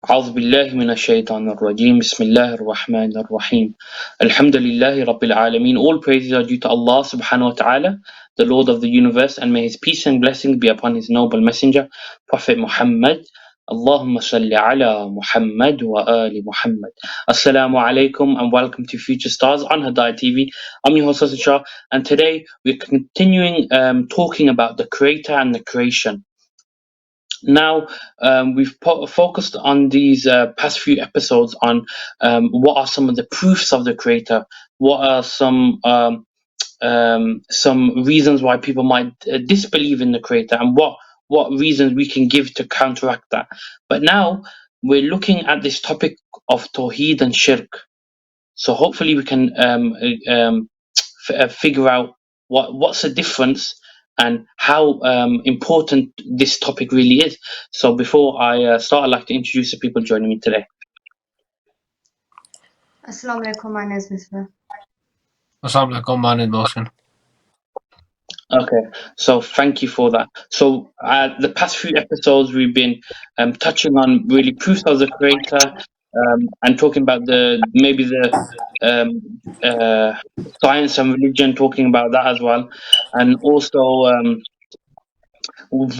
أعوذ بالله من الشيطان الرجيم بسم الله الرحمن الرحيم الحمد لله رب العالمين. All praises are due to Allah subhanahu wa ta'ala, the Lord of the universe, and may his peace and blessing be upon his noble messenger, Prophet Muhammad. Allahumma salli ala Muhammad wa ali Muhammad. Assalamu alaikum and welcome to Future Stars on Hidayat TV. I'm your host Hassan Shah, and today we're continuing talking about the creator and the creation. Now, we've focused on these past few episodes on what are some of the proofs of the creator, what are some reasons why people might disbelieve in the creator, and what reasons we can give to counteract that. But now we're looking at this topic of Tawhid and Shirk. So hopefully we can figure out what's the difference and how important this topic really is. So before I start, I'd like to introduce the people joining me today. Assalamu alaikum, my name is Misbah. Assalamu alaikum, my name is Mohsin. Okay, so thank you for that. So the past few episodes we've been touching on really proofs of the creator and talking about maybe the science and religion, talking about that as well, and also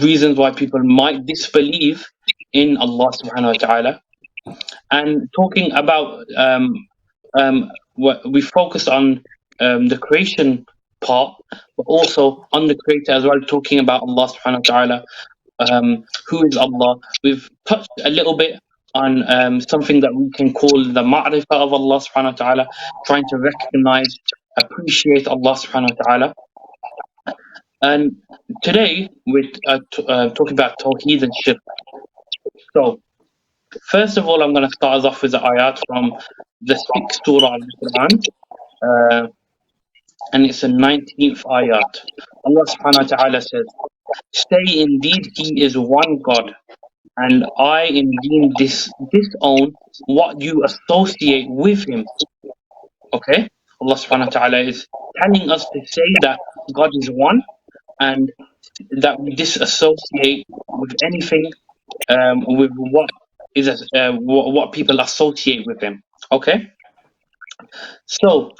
reasons why people might disbelieve in Allah subhanahu wa ta'ala, and talking about what we focused on the creation part, but also on the creator as well, talking about Allah subhanahu wa ta'ala, who is Allah. We've touched a little bit on something that we can call the ma'rifah of Allah subhanahu wa ta'ala, trying to recognize, appreciate Allah subhanahu wa ta'ala. And today we're talking about Tawheed and Shirk. So first of all, I'm going to start us off with the ayat from the 6th surah of the Quran, and it's the 19th ayat. Allah subhanahu wa ta'ala says, "Say indeed he is one God, and I indeed disown what you associate with him." Okay? Allah subhanahu wa ta'ala is telling us to say that God is one and that we disassociate with anything with what people associate with him. Okay? So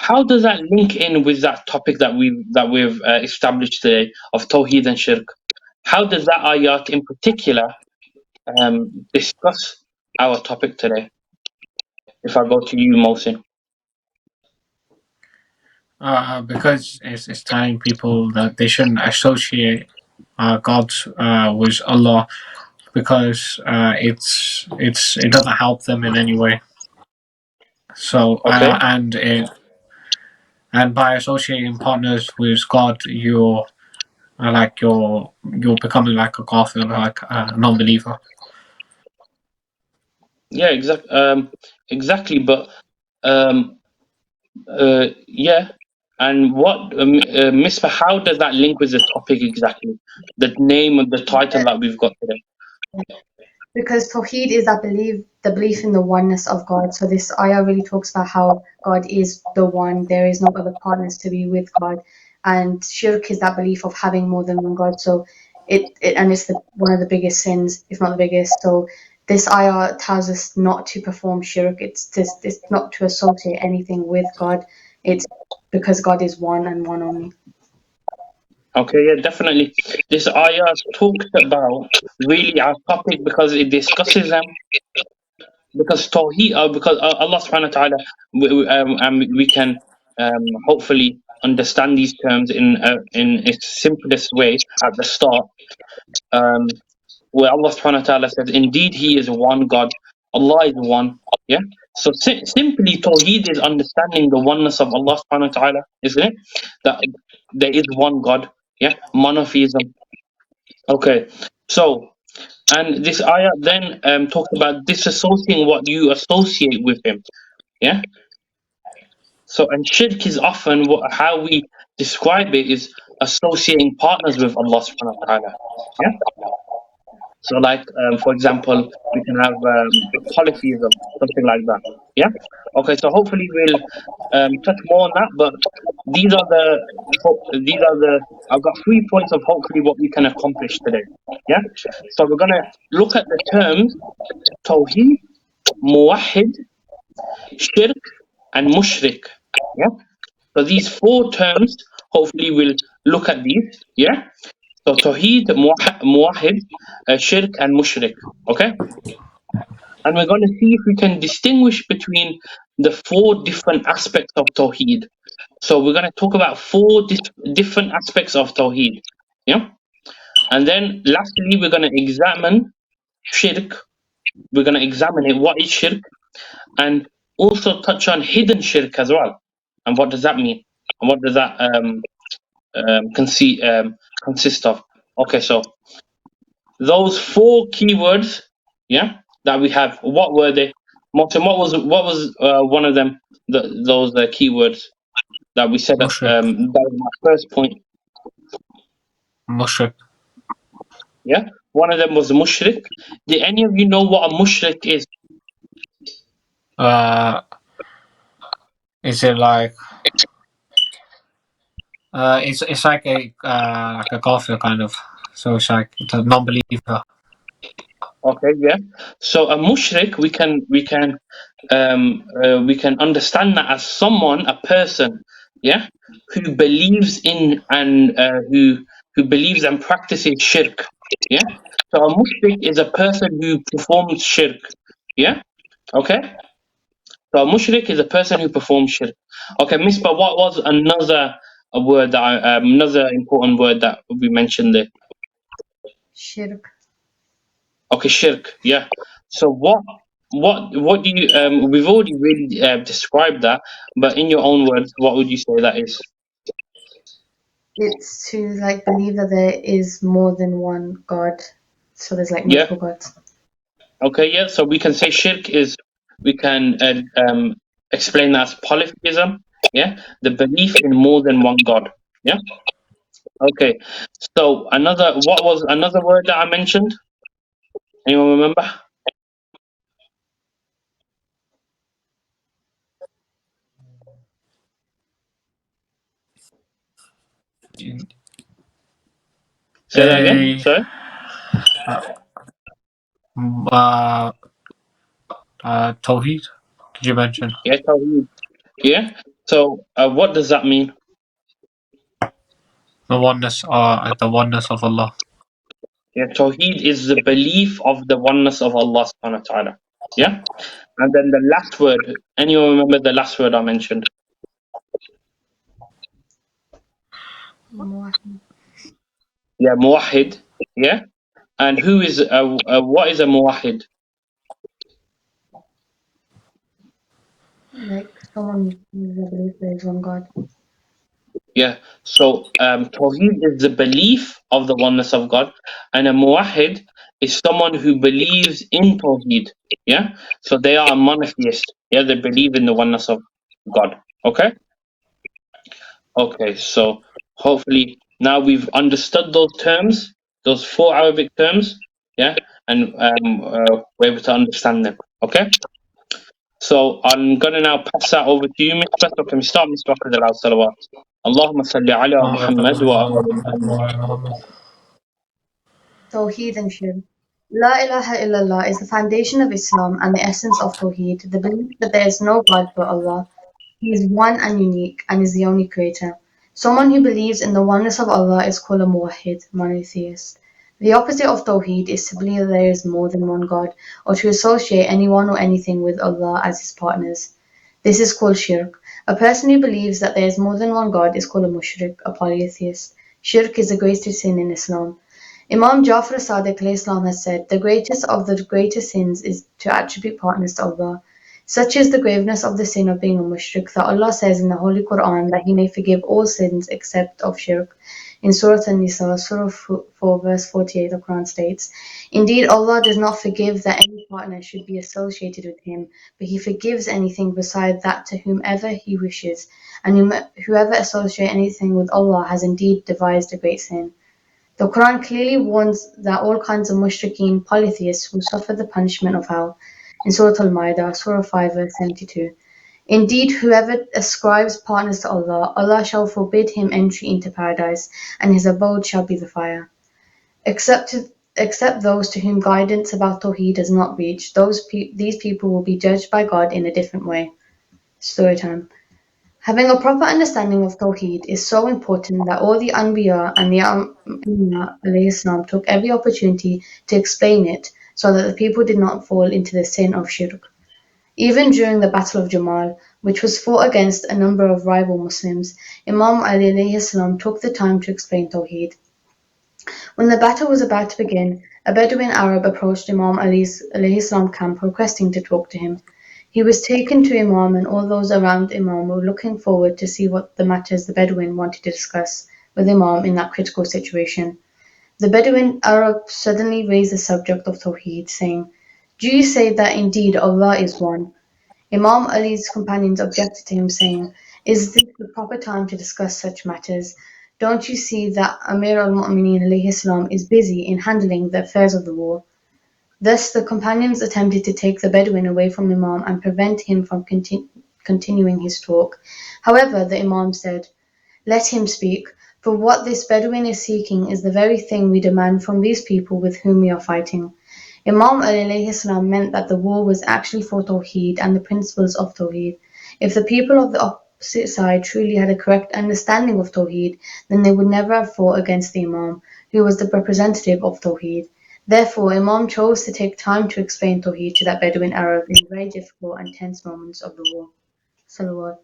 how does that link in with that topic that we've established today of Tawheed and Shirk? How does that ayat in particular discuss our topic today? If I go to you, Mohsin. Because it's telling people that they shouldn't associate God with Allah, because it doesn't help them in any way. So Okay. and by associating partners with God, you're becoming like a kafir, like a non-believer. Yeah, exactly. But yeah. And what, Misbah, how does that link with the topic exactly? The name of the title that we've got today. Because Tawheed is the belief in the oneness of God. So this ayah really talks about how God is the one, there is no other partners to be with God. And Shirk is that belief of having more than one God. So it's one of the biggest sins, if not the biggest. So this ayah tells us not to perform Shirk. It's not to associate anything with God. It's because God is one and one only. Okay, yeah, definitely. This ayah talks about really our topic because it discusses them. Because Tawheed, because Allah subhanahu wa ta'ala, we can hopefully understand these terms in its simplest way at the start, where Allah subhanahu wa ta'ala says, "Indeed, He is one God. Allah is one." Yeah. So simply, Tawheed is understanding the oneness of Allah subhanahu wa ta'ala, isn't it? That there is one God. Yeah. Monotheism. Okay. So, and this ayah then talks about disassociating what you associate with him. Yeah. So, and shirk is often how we describe it is associating partners with Allah subhanahu wa ta'ala. Yeah. So, like, for example, we can have polytheism, something like that. Yeah. Okay. So, hopefully, we'll touch more on that. But these are the I've got 3 points of hopefully what we can accomplish today. Yeah. So we're gonna look at the terms Tawheed, Muwahhid, Shirk, and Mushrik. Yeah. So these 4 terms, hopefully we'll look at these. Yeah. So Tawheed, Muwahhid, Shirk, and Mushrik. Okay. And we're going to see if we can distinguish between the 4 different aspects of Tawheed. So we're going to talk about 4 different aspects of Tawheed. Yeah. And then lastly, we're going to examine Shirk. We're going to examine it. What is Shirk? And also touch on hidden Shirk as well. And what does that mean? And what does that consist of? Okay, so those 4 keywords, yeah, that we have. What were they? Martin, what was one of them? Those keywords that we said. That Mushrik. was my first point. Mushrik. Yeah, one of them was mushrik. Did any of you know what a mushrik is? Is it like it's like a kafir kind of, so it's like it's a non-believer. Okay, yeah. So a mushrik, we can understand that as someone, a person, yeah, who believes in and who believes and practices shirk. Yeah. So a mushrik is a person who performs shirk. Yeah. Okay. So a mushrik is a person who performs shirk. Okay, Misbah, what was another word that another important word that we mentioned there? Shirk. Okay, shirk. Yeah. So what do you we've already really described that, but in your own words, what would you say that is? It's to like believe that there is more than one God. So there's like Yeah. multiple gods. Okay. Yeah. So we can say shirk is we can explain that as polytheism. Yeah. The belief in more than one God. Yeah. Okay. So what was another word that I mentioned? Anyone remember? Say that again. A Sorry. Tawhid. Did you mention Yeah. Tawheed. Yeah. So what does that mean? the oneness of Allah? Yeah, Tawheed is the belief of the oneness of Allah subhanahu wa ta'ala. Yeah? And then the last word, anyone remember the last word I mentioned? Muwahhid. Yeah, Muwahhid. Yeah? And what is a Muwahhid? Like someone who believes there is one God. Yeah. So Tawheed is the belief of the oneness of God, and a Muwahhid is someone who believes in Tawheed. Yeah? So they are a monotheist. Yeah, they believe in the oneness of God. Okay? Okay, so hopefully now we've understood those terms, those 4 Arabic terms, yeah, and we're able to understand them. Okay, so I'm gonna now pass that over to you, Miss Beth. So can we start, Miss Beth, with the last salawat? Allahumma salli ala Muhammad wa ala Muhammad. Tawheed and Shirk. La ilaha illallah is the foundation of Islam and the essence of Tawheed, the belief that there is no God but Allah. He is one and unique and is the only creator. Someone who believes in the oneness of Allah is called a muwahhid, monotheist. The opposite of Tawheed is to believe that there is more than one God or to associate anyone or anything with Allah as his partners. This is called shirk. A person who believes that there is more than one God is called a mushrik, a polytheist. Shirk is the greatest sin in Islam. Imam Jafar Sadiq Islam has said, the greatest of the greatest sins is to attribute partners to Allah. Such is the graveness of the sin of being a mushrik that Allah says in the Holy Quran that He may forgive all sins except of shirk. In Surah An-Nisa, Surah 4, verse 48, the Quran states, indeed, Allah does not forgive that any partner should be associated with Him, but He forgives anything beside that to whomever He wishes, and whoever associates anything with Allah has indeed devised a great sin. The Quran clearly warns that all kinds of mushrikeen polytheists will suffer the punishment of hell. In Surah Al-Ma'idah, Surah 5, verse 72. Indeed, whoever ascribes partners to Allah, Allah shall forbid him entry into paradise, and his abode shall be the fire. Except those to whom guidance about Tawheed does not reach, these people will be judged by God in a different way. Story time. Having a proper understanding of Tawheed is so important that all the Anbiya and the Anbiya alayhi salam took every opportunity to explain it so that the people did not fall into the sin of Shirk. Even during the Battle of Jamal, which was fought against a number of rival Muslims, Imam Ali alayhi salam took the time to explain Tawheed. When the battle was about to begin, a Bedouin Arab approached Imam Ali's alayhi salam camp requesting to talk to him. He was taken to Imam, and all those around Imam were looking forward to see what the matters the Bedouin wanted to discuss with Imam in that critical situation. The Bedouin Arab suddenly raised the subject of Tawheed, saying, "Do you say that indeed Allah is one?" Imam Ali's companions objected to him, saying, "Is this the proper time to discuss such matters? Don't you see that Amir al-Mu'mineen alayhi salam is busy in handling the affairs of the war?" Thus the companions attempted to take the Bedouin away from Imam and prevent him from continuing his talk. However, the Imam said, "Let him speak, for what this Bedouin is seeking is the very thing we demand from these people with whom we are fighting." Imam Ali alayhi salam meant that the war was actually for Tawheed and the principles of Tawheed. If the people of the opposite side truly had a correct understanding of Tawheed, then they would never have fought against the Imam, who was the representative of Tawheed. Therefore, Imam chose to take time to explain Tawheed to that Bedouin Arab in very difficult and tense moments of the war. Salawat.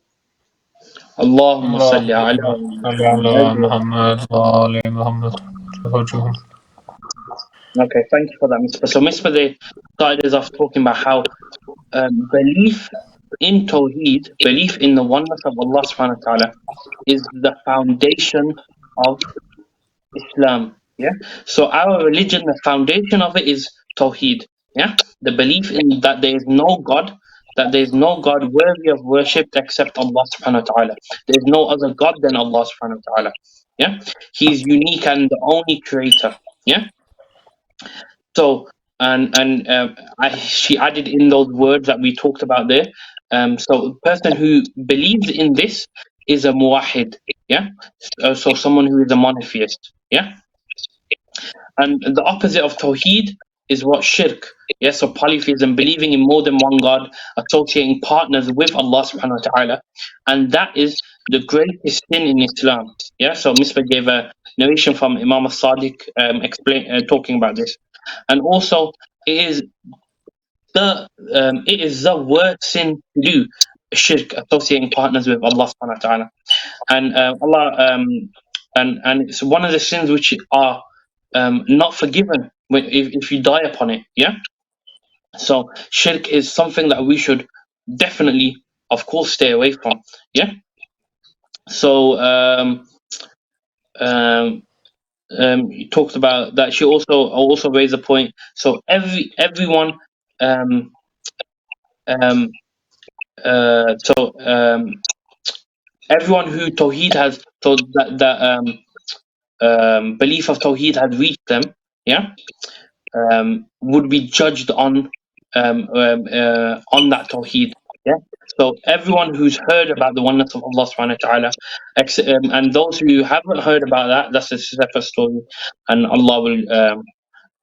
Allahumma salli ala اللهم صل على محمد وآل محمد وجههم. Okay, thank you for that, Misbah. So Misbah, they started us off talking about how belief in Tawheed, belief in the oneness of Allah subhanahu wa ta'ala, is the foundation of Islam. Yeah. So our religion, the foundation of it is Tawheed. Yeah. The belief in that there is no God, that there is no God worthy of worship except Allah subhanahu wa ta'ala. There is no other God than Allah subhanahu wa ta'ala. Yeah. He's unique and the only creator. Yeah. So she added in those words that we talked about there. So a person who believes in this is a muwahid. Yeah. So someone who is a monotheist. Yeah. And the opposite of Tawheed is what shirk. Yes, so polytheism, believing in more than one God, associating partners with Allah subhanahu wa ta'ala. And that is the greatest sin in Islam. Yeah, so Misbah gave a narration from Imam as-Sadiq talking about this. And also it is the worst sin to do, shirk, associating partners with Allah subhanahu wa ta'ala. And and it's one of the sins which are not forgiven if you die upon it. Yeah. So shirk is something that we should definitely, of course, stay away from. Yeah. So you talked about that. She also raised a point. So everyone everyone who Tawheed has, so that belief of Tawheed had reached them, yeah, would be judged on that Tawheed. Yeah. So everyone who's heard about the oneness of Allah subhanahu wa ta'ala, and those who haven't heard about that, that's a separate story, and Allah will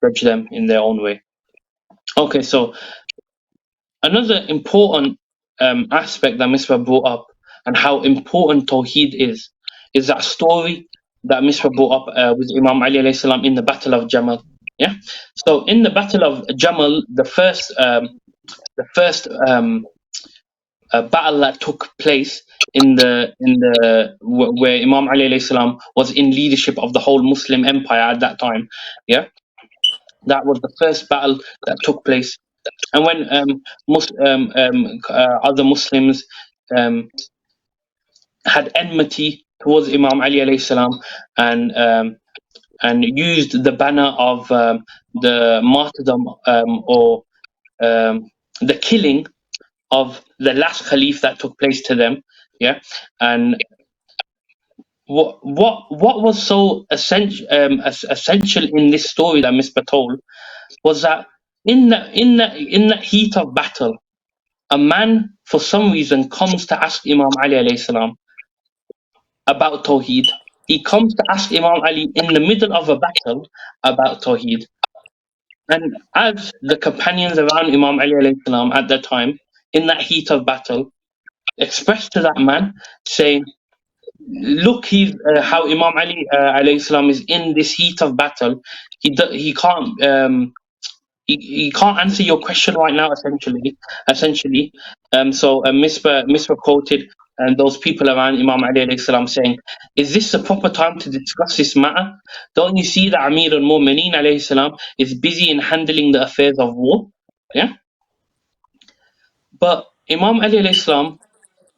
judge them in their own way. Okay, so another important aspect that Misbah brought up and how important Tawheed is that story that Misbah brought up with Imam Ali alayhi salam in the Battle of Jamal. Yeah. So in the Battle of Jamal, the first battle that took place where Imam Ali alayhi salam was in leadership of the whole Muslim empire at that time. Yeah. That was the first battle that took place. And when other Muslims had enmity towards Imam Ali alayhi salam and used the banner of the martyrdom or the killing of the last Khalif that took place to them, yeah, and what was so essential in this story that Misbah told was that in the heat of battle, a man for some reason comes to ask Imam Ali alayhi salam about Tawhid. He comes to ask Imam Ali in the middle of a battle about Tawhid. And as the companions around Imam Ali alayhi salam at that time, in that heat of battle, expressed to that man, saying, "Look, he's how Imam Ali alayhi salam is in this heat of battle. He can't he can't answer your question right now. Essentially, so Misbah quoted and those people around Imam Ali alayhi salam saying, "Is this the proper time to discuss this matter? Don't you see that Amir al-Mu'mineen alayhi salam is busy in handling the affairs of war?" Yeah, but Imam Ali alayhi salam,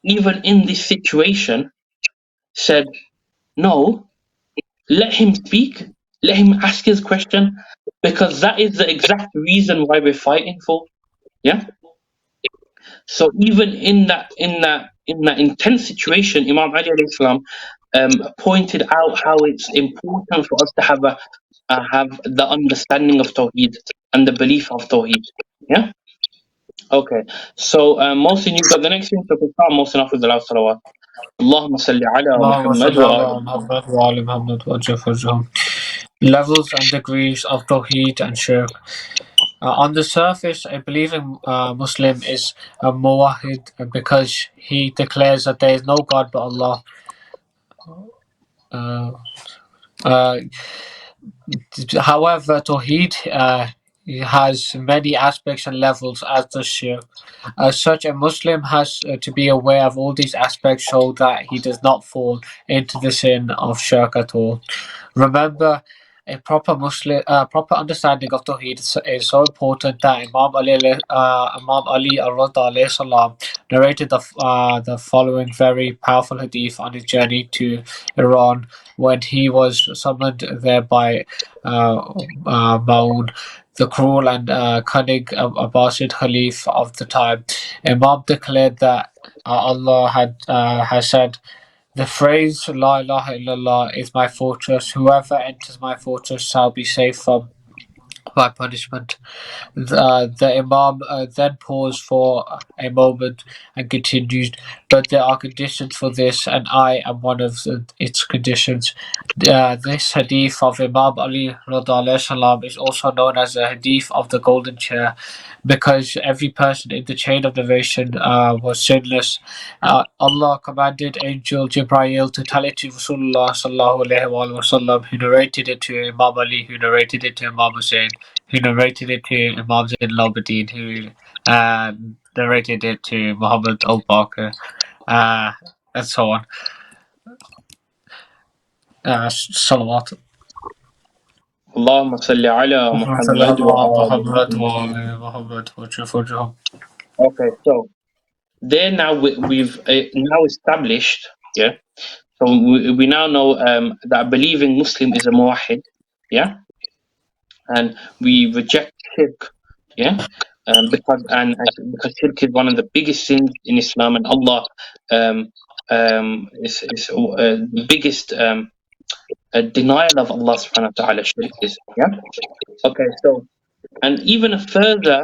even in this situation, said, "No, let him speak, let him ask his question, because that is the exact reason why we're fighting for." Yeah. So even in that intense situation, Imam Ali alayhi salam pointed out how it's important for us to have the understanding of Tawheed and the belief of Tawheed. Yeah. Okay. So Mohsin, you've got the next thing to start. Mohsin, after the last salawat. Allahumma salli ala Allahumma Muhammad salli wa ala ali Muhammad. Muhammad wa ali Muhammad wa jafar. Levels and degrees of Tawheed and Shirk. On the surface, a believing Muslim is a muwahid because he declares that there is no God but Allah. Uh, uh, However, Tawheed has many aspects and levels, as does Shirk. As such, a Muslim has to be aware of all these aspects so that he does not fall into the sin of Shirk at all. Remember, a proper understanding of Tawheed is so important that Imam Ali al-Rida salam narrated the following very powerful hadith on his journey to Iran when he was summoned there by Maun, the cruel and cunning Abbasid Khalif of the time. Imam declared that Allah has said, "The phrase La ilaha illallah is my fortress. Whoever enters my fortress shall be safe from my punishment." The Imam then paused for a moment and continued, "But there are conditions for this, and I am one of its conditions." This hadith of Imam Ali Radha salam is also known as the hadith of the golden chair because every person in the chain of narration was sinless. Allah commanded Angel Jibrail to tell it to Rasulullah sallallahu alaihi wasallam, who narrated it to Imam Ali, who narrated it to Imam Hussein, who narrated it to Imam Zain al-Abidin, who narrated it to Muhammad al-Baqir, and so on. Salawat. Allahumma salli ala Muhammad wa ali Muhammad Muhammad. wa Muhammad wa Okay, so there now we've now established, yeah. So we now know that a believing Muslim is a muwahid, yeah, and we reject shirk, yeah, because shirk is one of the biggest sins in Islam, and Allah is the biggest denial of Allah subhanahu wa taala. Shirk is, yeah. Okay, so and even a further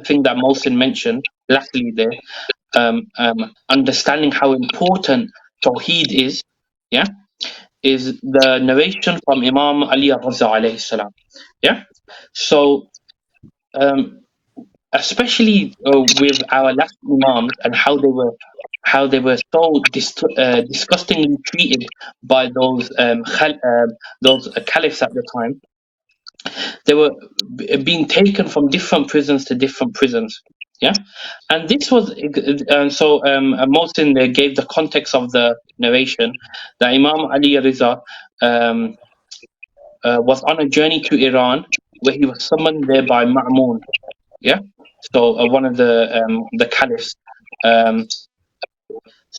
thing that Mohsin mentioned, lastly there, understanding how important Tawheed is, yeah, is the narration from Imam Ali al-Raza alayhi salam. Yeah, so especially with our last imams and how they were so disgustingly treated by those caliphs at the time. They were being taken from different prisons to different prisons. Yeah, and this was so. Mohsin gave the context of the narration that Imam Ali Riza was on a journey to Iran, where he was summoned there by Ma'mun. Yeah, so one of the caliphs. Um,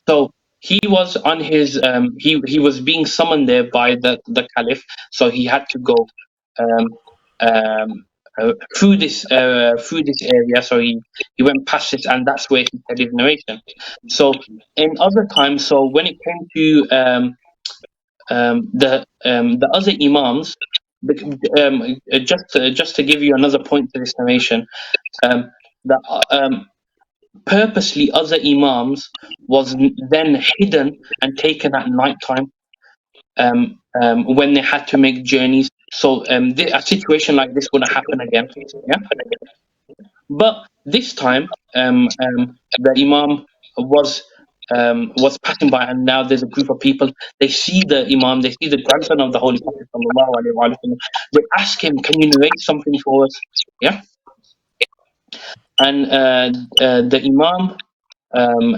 so he was on his he was being summoned there by the caliph, so he had to go um, um, through this area. So he went past it, and that's where he said his narration. So in other times, so when it came to the other imams, just to give you another point to this narration, um, that purposely other imams was then hidden and taken at night time, when they had to make journeys. So a situation like this wouldn't happen again. Yeah, but this time the imam was passing by, and now there's a group of people. They see the imam, they see the grandson of the Holy Prophet sallallahu alaihi wasallam. They ask him, "Can you narrate something for us?" Yeah, and the imam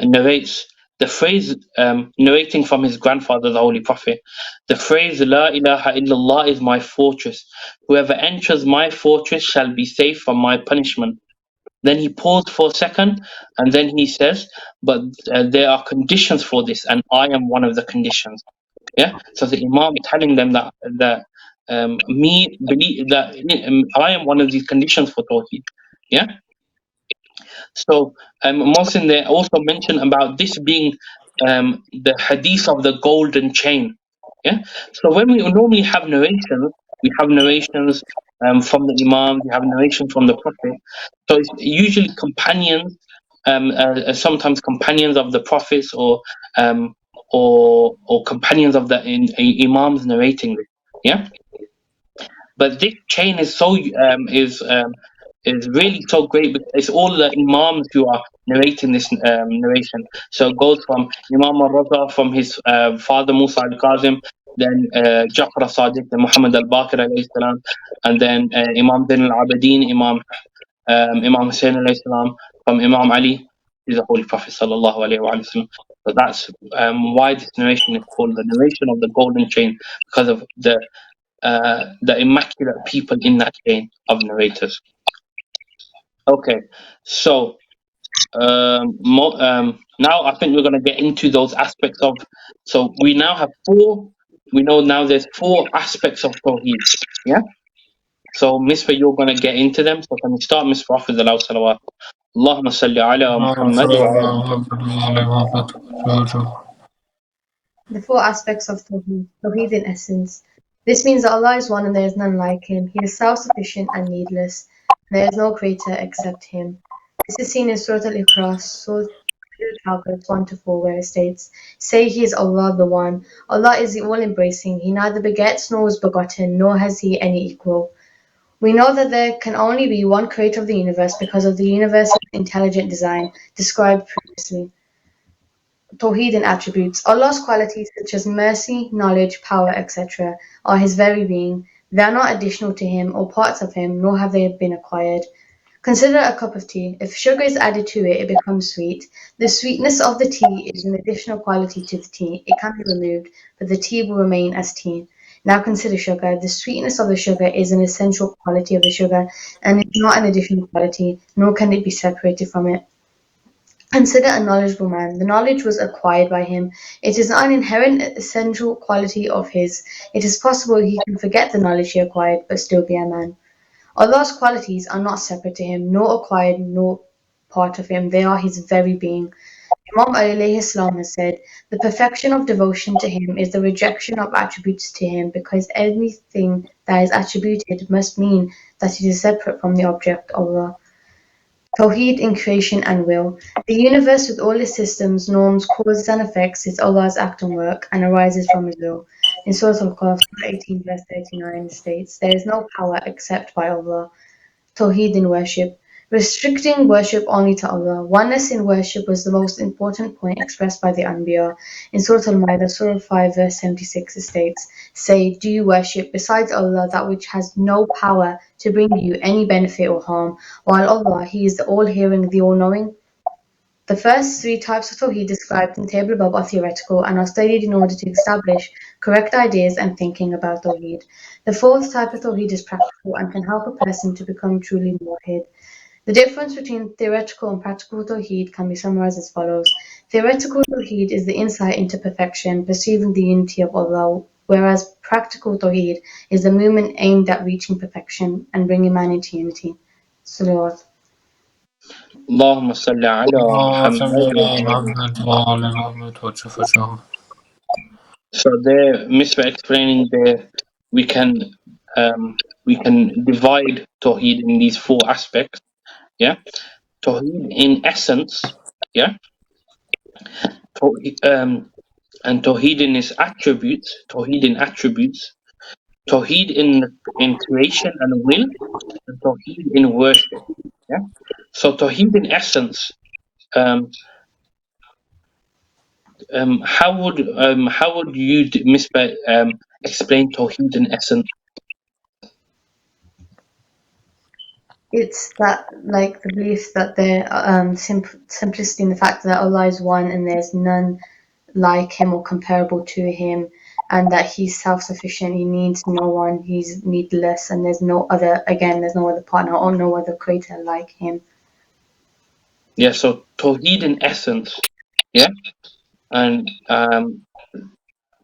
narrates the phrase, narrating from his grandfather, the Holy Prophet, the phrase "La ilaha illallah is my fortress. Whoever enters my fortress shall be safe from my punishment." Then he paused for a second, and then he says, "But there are conditions for this, and I am one of the conditions." Yeah. So the Imam telling them that me believe that I am one of these conditions for Tawheed. Yeah. So Mohsin, they also mention about this being the hadith of the golden chain. Yeah. So when we normally have narrations, we have narrations from the Imam, we have narration from the Prophet. So it's usually companions, sometimes companions of the Prophets, or companions of the Imams narrating this. Yeah. But this chain is is really so great because it's all the imams who are narrating this narration. So it goes from Imam al-Raza, from his father Musa al-Kazim, then Jafar al-Sadiq, then Muhammad al-Baqir alayhi salam, and then Imam Zain al-Abidin, Imam Hussein alayhi salam, from Imam Ali, is the Holy Prophet sallallahu alayhi wa sallam. So that's why this narration is called the narration of the golden chain, because of the immaculate people in that chain of narrators. Okay, so now I think we're going to get into those aspects of. So we now have four. We know now there's four aspects of Tawheed. Yeah. So Misbah, you're going to get into them. So can we start, Misbah, with the Law Salawat? Allahumma salli ala Muhammad wa The four aspects of Tawheed, Tawheed in essence. This means that Allah is one and there is none like Him. He is self-sufficient and needless. There is no creator except Him. This is seen in Surah Al-Ikhlas, Surah Al verse 1 to 4, where it states, "Say He is Allah the One. Allah is the all-embracing. He neither begets nor is begotten, nor has He any equal." We know that there can only be one creator of the universe because of the universe's intelligent design described previously. Tawheed and attributes. Allah's qualities such as mercy, knowledge, power, etc. are His very being. They are not additional to Him or parts of Him, nor have they been acquired. Consider a cup of tea. If sugar is added to it, it becomes sweet. The sweetness of the tea is an additional quality to the tea. It can be removed, but the tea will remain as tea. Now consider sugar. The sweetness of the sugar is an essential quality of the sugar, and it's not an additional quality, nor can it be separated from it. Consider a knowledgeable man. The knowledge was acquired by him. It is not an inherent essential quality of his. It is possible he can forget the knowledge he acquired, but still be a man. Allah's qualities are not separate to him, nor acquired, nor part of him. They are his very being. Imam Ali alayhi salam has said, "The perfection of devotion to him is the rejection of attributes to him, because anything that is attributed must mean that it is separate from the object, Allah." Tawheed in creation and will. The universe with all its systems, norms, causes and effects is Allah's act and work, and arises from His will. In Surah Al-Qaf, 18 verse 39 states, "There is no power except by Allah." Tawheed in worship. Restricting worship only to Allah. Oneness in worship was the most important point expressed by the Anbiya. In Surah Al-Ma'idah, Surah 5, verse 76, it states, "Say, do you worship besides Allah that which has no power to bring you any benefit or harm, while Allah, He is the all-hearing, the all-knowing?" The first three types of Tawheed described in the table above are theoretical and are studied in order to establish correct ideas and thinking about Tawheed. The fourth type of Tawheed is practical and can help a person to become truly muwahhid. The difference between theoretical and practical Tawheed can be summarized as follows. Theoretical Tawheed is the insight into perfection, perceiving the unity of Allah, whereas practical Tawheed is the movement aimed at reaching perfection and bringing man into unity. Salawat. Allahumma salli ala Muhammad wa So there, Misbah explaining there, we can divide Tawheed in these four aspects. Yeah. Tawheed in essence, yeah, and Tawheed in its attributes, Tawheed in attributes, Tawheed in creation and will, and Tawheed in worship. Yeah. So Tawheed in essence, um, how would you, Misbah, explain Tawheed in essence? It's that, like, the belief that the simplicity in the fact that Allah is one and there's none like him or comparable to him, and that he's self-sufficient, he needs no one, he's needless, and there's no other, again, there's no other partner or no other creator like him. Yeah. So Tawheed in essence, yeah, and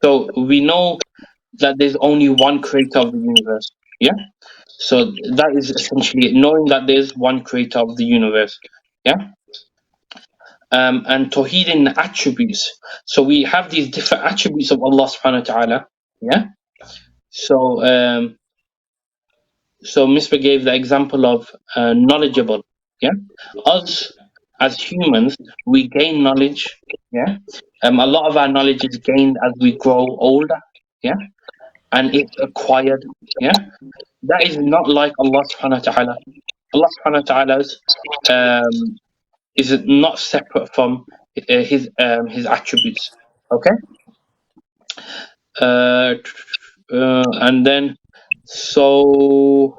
so we know that there's only one creator of the universe. Yeah. So that is essentially it, knowing that there's one creator of the universe. Yeah. And Tawheed in attributes. So we have these different attributes of Allah subhanahu wa ta'ala. Yeah. So so Misbah gave the example of knowledgeable. Yeah. Us as humans, we gain knowledge. Yeah. A lot of our knowledge is gained as we grow older. Yeah. And it's acquired. Yeah. That is not like Allah subhanahu wa ta'ala. Allah subhanahu wa ta'ala's is not separate from his attributes. Okay. And then so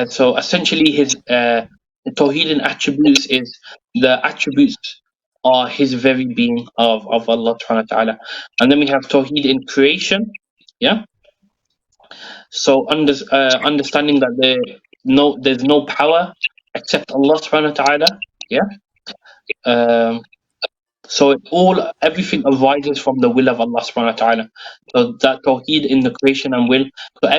so essentially his Tawheed and attributes is the attributes are his very being of Allah subhanahu wa ta'ala. And then we have Tawheed in creation. Yeah. So understanding that there's no power except Allah subhanahu wa ta'ala. Yeah. So everything arises from the will of Allah subhanahu wa ta'ala. So that Tawheed in the creation and will. So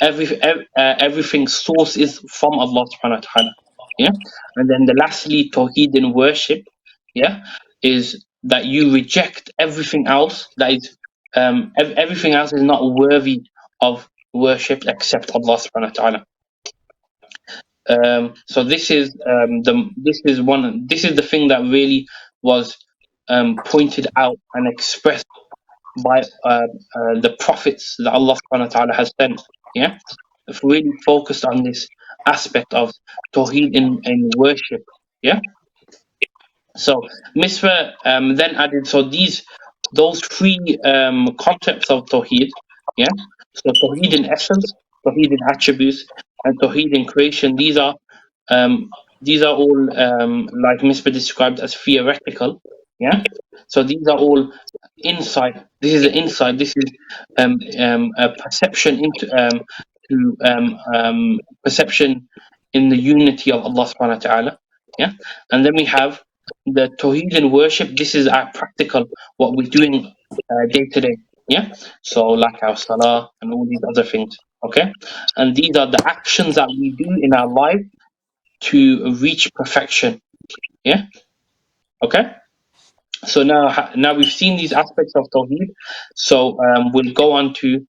everything source is from Allah subhanahu wa ta'ala. Yeah. And then the lastly, Tawheed in worship, yeah, is that you reject everything else that is everything else is not worthy of worship except Allah subhanahu wa ta'ala. So this is the thing that really was pointed out and expressed by the prophets that Allah subhanahu wa ta'ala has sent. Yeah, if we really focused on this aspect of Tawheed in worship. Yeah. So Misra then added, so those three concepts of Tawheed, yeah. So Tawheed in essence, Tawheed in attributes, and Tawheed in creation. These are all like Misra described as theoretical, yeah. So these are all insight. This is an insight. This is a perception into perception in the unity of Allah subhanahu wa ta'ala. Yeah. And then we have the Tawheed in worship. This is our practical, what we're doing day to day. Yeah. So like our salah and all these other things. Okay. And these are the actions that we do in our life to reach perfection. Yeah. Okay. So now we've seen these aspects of Tawheed. So we'll go on to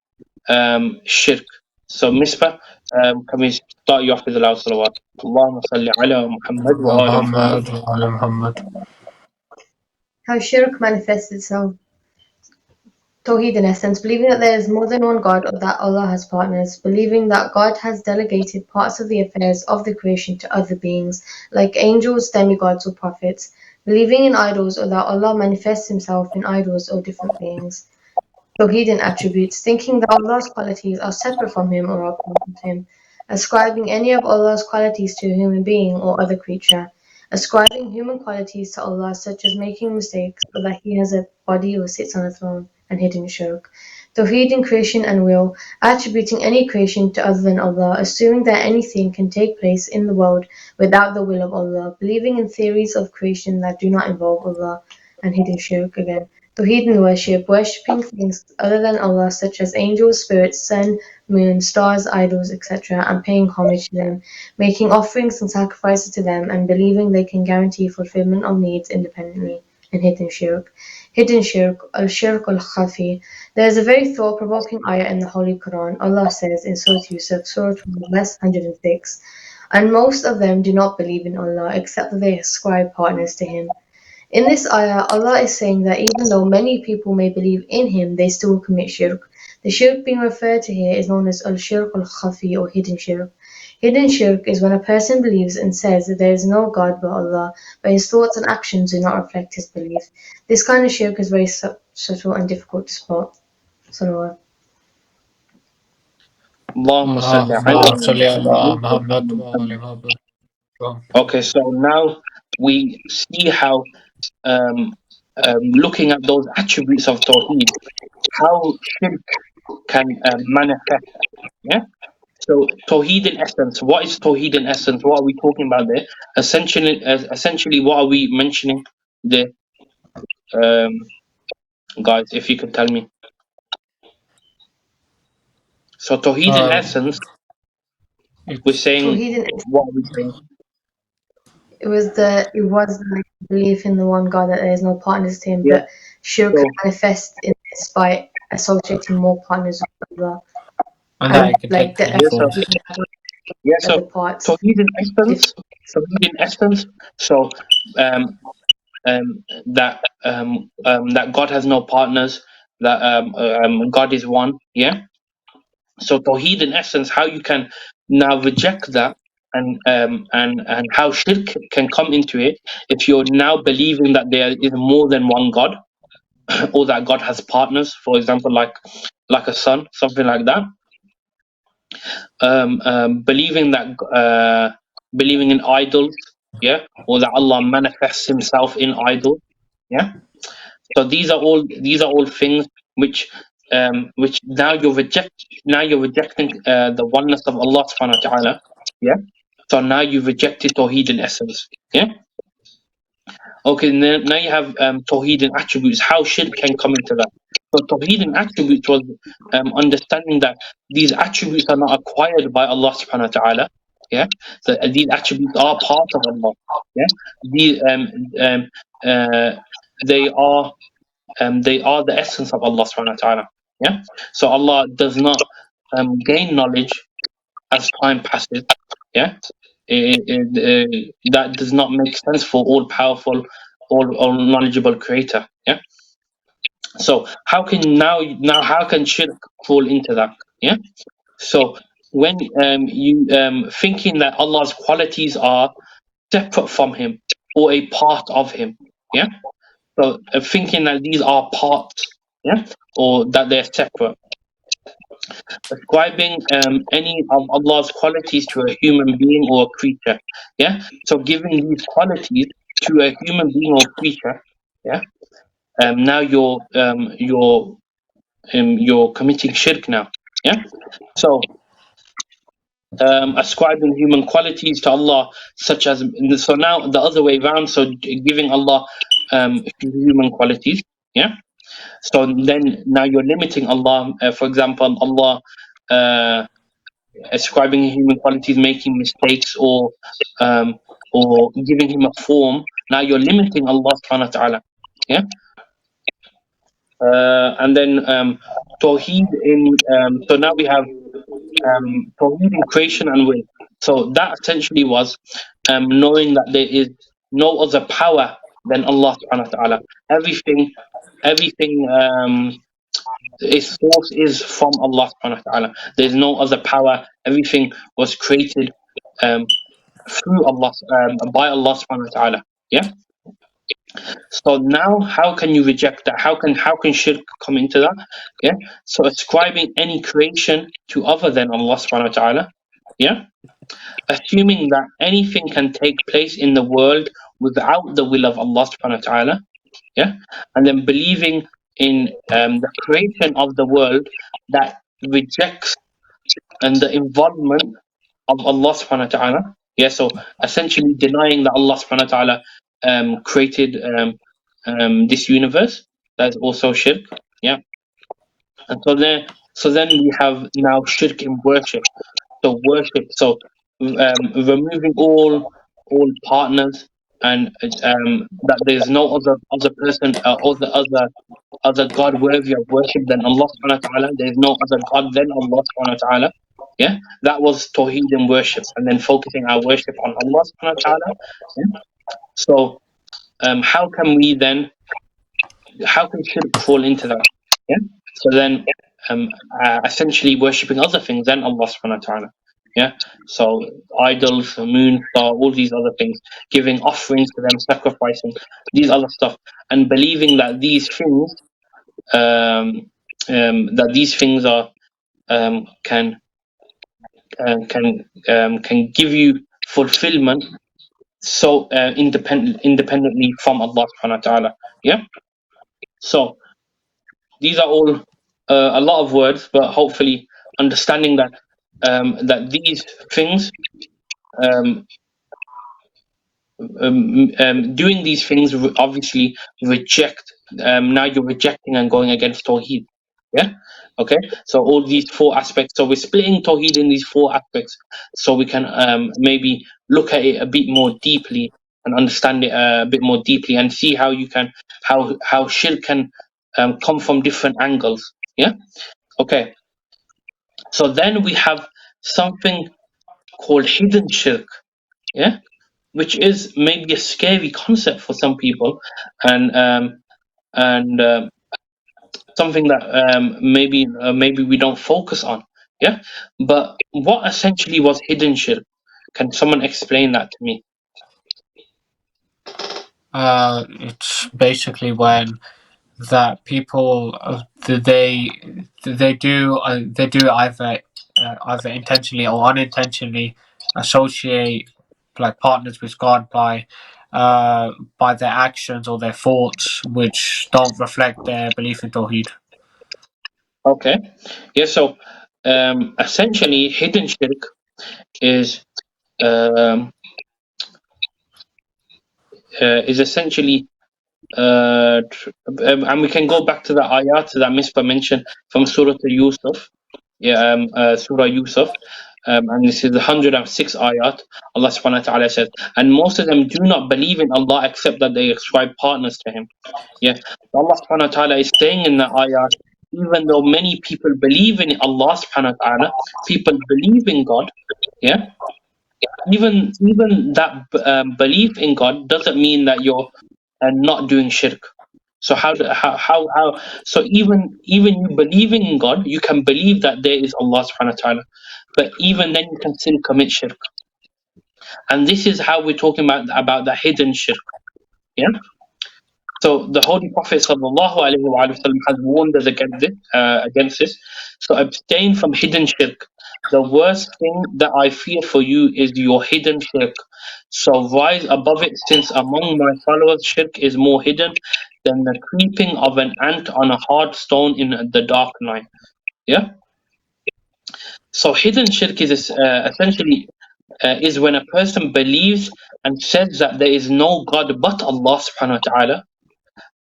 Shirk. So Misbah, can we start you off with the loud salawat? Allahumma salli ala Muhammad wa ala Muhammad. Muhammad wa ala Muhammad. How shirk manifests itself. Tawheed in essence, believing that there is more than one God or that Allah has partners, believing that God has delegated parts of the affairs of the creation to other beings, like angels, demigods, or prophets, believing in idols or that Allah manifests himself in idols or different beings. Tawheed in attributes, thinking that Allah's qualities are separate from him or are opposite to him, ascribing any of Allah's qualities to a human being or other creature, ascribing human qualities to Allah such as making mistakes or that he has a body or sits on a throne, and hidden shirk. Tawheed in creation and will, attributing any creation to other than Allah, assuming that anything can take place in the world without the will of Allah, believing in theories of creation that do not involve Allah, and hidden shirk again. Tawheed in worship, worshipping things other than Allah such as angels, spirits, sun, moon, stars, idols, etc., and paying homage to them, making offerings and sacrifices to them, and believing they can guarantee fulfillment of needs independently, and hidden shirk. Hidden shirk, al-shirk al-khafi. There is a very thought-provoking ayah in the Holy Quran. Allah says in Surah Yusuf, Surah 12, verse 106, and most of them do not believe in Allah except that they ascribe partners to Him. In this ayah, Allah is saying that even though many people may believe in Him, they still commit shirk. The shirk being referred to here is known as al-shirk al-khafi, or hidden shirk. Hidden shirk is when a person believes and says that there is no God but Allah, but his thoughts and actions do not reflect his belief. This kind of shirk is very subtle and difficult to spot. Salawat. Allahumma salli ala اللهم صل على محمد وآل محمد. Okay, so now we see how looking at those attributes of Tawheed, how shirk can manifest. Yeah. So Tawheed in essence, what is Tawheed in essence? What are we talking about there? Essentially, what are we mentioning there, guys? If you could tell me. So Tawheed in essence, we're saying, Tawheed in what are we saying? It was like belief in the one God, that there is no partners to Him, Yeah. but shirk So could manifest in this by associating more partners with Allah, And that and it can like take the many yeah, so forms. yeah, other so parts. Tawheed in Different. essence, Tawheed in essence. So um, that God has no partners, that God is one. Yeah. So Tawheed in essence, how you can now reject that, and how shirk can come into it if you're now believing that there is more than one God, or that God has partners, for example, like a son, something like that. Believing that believing in idols, yeah, or that Allah manifests Himself in idols, yeah. So these are all things which now you're rejecting the oneness of Allah subhanahu wa ta'ala. Yeah. So now you've rejected Tawheed in essence. Yeah. Okay, now you have Tawheed in attributes. How shirk can come into that? So Tawheed in attributes was understanding that these attributes are not acquired by Allah subhanahu wa ta'ala. Yeah. So these attributes are part of Allah. Yeah. These uh, they are they are the essence of Allah subhanahu wa ta'ala. Yeah. So Allah does not gain knowledge as time passes. Yeah. That does not make sense for all powerful, all knowledgeable creator. Yeah. So how can shirk fall into that? Yeah. So when you thinking that Allah's qualities are separate from Him or a part of Him. Yeah. So thinking that these are parts, yeah, or that they're separate. Ascribing any of Allah's qualities to a human being or a creature, yeah. So giving these qualities to a human being or creature, yeah. Now you're committing shirk now, yeah. So ascribing human qualities to Allah, such as, so now the other way around. So giving Allah human qualities, yeah. So then now you're limiting Allah. For example, Allah ascribing human qualities, making mistakes, or giving him a form. Now you're limiting Allah subhanahu wa ta'ala. Yeah. And then Tawheed in so now we have Tawheed in creation and will. So that essentially was knowing that there is no other power than Allah subhanahu wa ta'ala. Everything its source is from Allah subhanahu wa ta'ala. There's no other power. Everything was created um, through Allah, by Allah subhanahu wa ta'ala. Yeah. So now how can you reject that? How can shirk come into that? Yeah. So ascribing any creation to other than Allah subhanahu wa ta'ala. Yeah. Assuming that anything can take place in the world without the will of Allah subhanahu wa ta'ala. Yeah. And then believing in the creation of the world that rejects and the involvement of Allah subhanahu wa ta'ala. Yeah, so essentially denying that Allah subhanahu wa ta'ala created this universe. That's also shirk. Yeah. And so then we have now shirk in worship. So worship, so removing all partners, and that there's no other person, other God worthy of worship than Allah subhanahu wa ta'ala. There is no other God than Allah subhanahu wa ta'ala. Yeah, that was Tawheed in worship, and then focusing our worship on Allah subhanahu wa ta'ala. Yeah? So, how can we then, how can shirk fall into that? Yeah. So then, um, essentially worshipping other things than Allah subhanahu wa ta'ala. Yeah. So idols, moon, star, all these other things, giving offerings to them, sacrificing these other stuff, and believing that these things, that these things are can can give you fulfillment so independently from Allah subhanahu wa ta'ala. Yeah. So these are all a lot of words, but hopefully understanding that that these things, um, doing these things, obviously reject. Now you're rejecting and going against Tawheed. Yeah. Okay. So all these four aspects. So we're splitting Tawheed in these four aspects, so we can maybe look at it a bit more deeply and understand it a bit more deeply, and see how you can how shirk can come from different angles. Yeah. Okay. So then we have something called hidden shirk. Yeah. Which is maybe a scary concept for some people, and and something that maybe we don't focus on. Yeah. But what essentially was hidden shirk? Can someone explain that to me? It's basically when that people they do either intentionally or unintentionally associate like partners with God by their actions or their thoughts, which don't reflect their belief in Tawheed. Okay. Yeah. So essentially, hidden shirk is um, essentially and we can go back to the ayat that Misbah mentioned from Surah Yusuf. Yeah, Surah Yusuf. And this is the 106 ayat. Allah subhanahu wa ta'ala says, and most of them do not believe in Allah except that they ascribe partners to Him. Yeah. Allah subhanahu wa ta'ala is saying in the ayat, even though many people believe in Allah subhanahu wa ta'ala, people believe in God. Yeah. Even that belief in God doesn't mean that you're not doing shirk. So how so even you believing in God, you can believe that there is Allah subhanahu wa ta'ala, but even then you can still commit shirk. And this is how we're talking about the hidden shirk. Yeah. So the Holy Prophet sallallahu alaihi wasallam has warned us against this. So abstain from hidden shirk. The worst thing that I fear for you is your hidden shirk. So rise above it, since among my followers shirk is more hidden than the creeping of an ant on a hard stone in the dark night. Yeah. So hidden shirk is essentially is when a person believes and says that there is no God but Allah subhanahu wa ta'ala,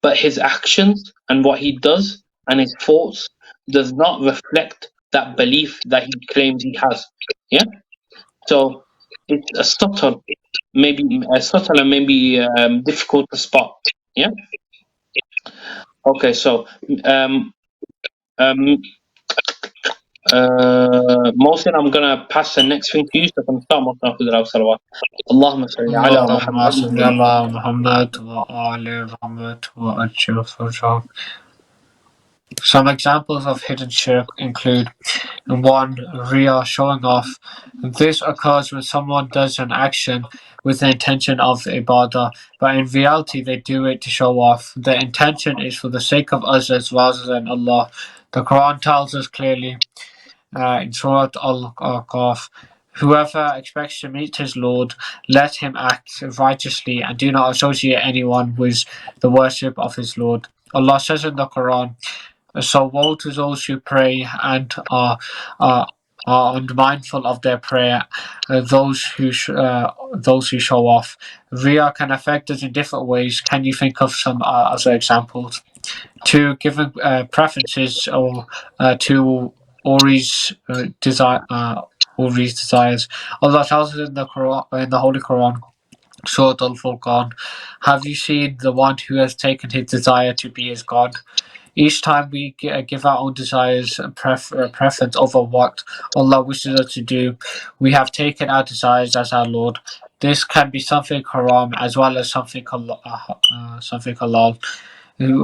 but his actions and what he does and his thoughts does not reflect that belief that he claims he has. Yeah. So it's a subtle and maybe difficult to spot. Yeah. Okay. So um, Mohsin, I'm gonna pass the next thing to you, so can start Mohsin after the salawat. Allahumma salli ala اللهم Muhammad. صل على محمد وآل محمد وأجل فرجهم. Some examples of hidden shirk include 1. Riya, showing off. This occurs when someone does an action with the intention of ibadah, but in reality they do it to show off. The intention is for the sake of others rather than Allah. The Quran tells us clearly in Surah Al-Qaf, whoever expects to meet his Lord, let him act righteously and do not associate anyone with the worship of his Lord. Allah says in the Quran, so woe to those who pray and are unmindful of their prayer, those who show off. Riya can affect us in different ways. Can you think of some other examples? 2. Giving preferences or to Uri's desires. Allah tells us in the Quran, in the Holy Quran, Surah Al-Furqan, have you seen the one who has taken his desire to be his God? Each time we give our own desires and preference over what Allah wishes us to do, we have taken our desires as our Lord. This can be something haram as well as something halal.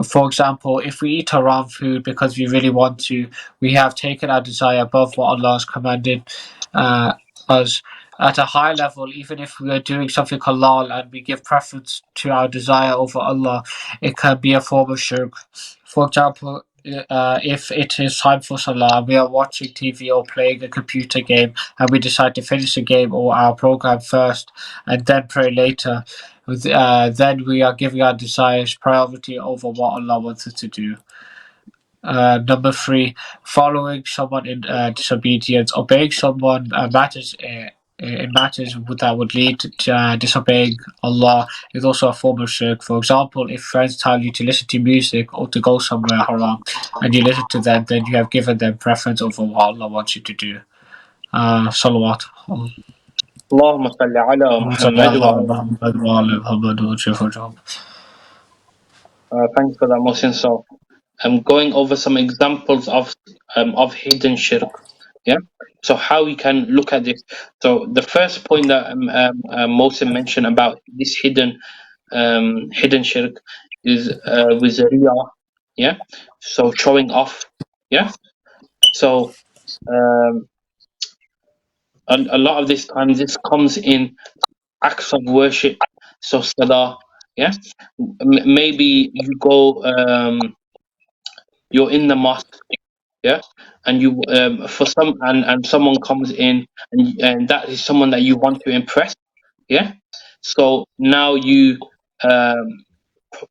For example, if we eat haram food because we really want to, we have taken our desire above what Allah has commanded us. At a high level, even if we are doing something halal and we give preference to our desire over Allah, it can be a form of shirk. For example, if it is time for salah, we are watching TV or playing a computer game, and we decide to finish the game or our program first and then pray later, then we are giving our desires priority over what Allah wants us to do. Number 3, following someone in disobedience. Obeying someone matters. In matters that would lead to disobeying Allah is also a form of shirk. For example, if friends tell you to listen to music or to go somewhere haram, and you listen to them, then you have given them preference over what Allah wants you to do. Salawat. اللهم صل على محمد وعلى. Thanks for that, Mohsin. So I'm going over some examples of hidden shirk. Yeah. So how we can look at this. So the first point that Mohsin mentioned about this hidden shirk is with riya. Yeah. So showing off. Yeah. So a lot of this time this comes in acts of worship. So salah. Yeah. Maybe you go. You're in the mosque, yeah, and you for some and someone comes in and that is someone that you want to impress, yeah. So now you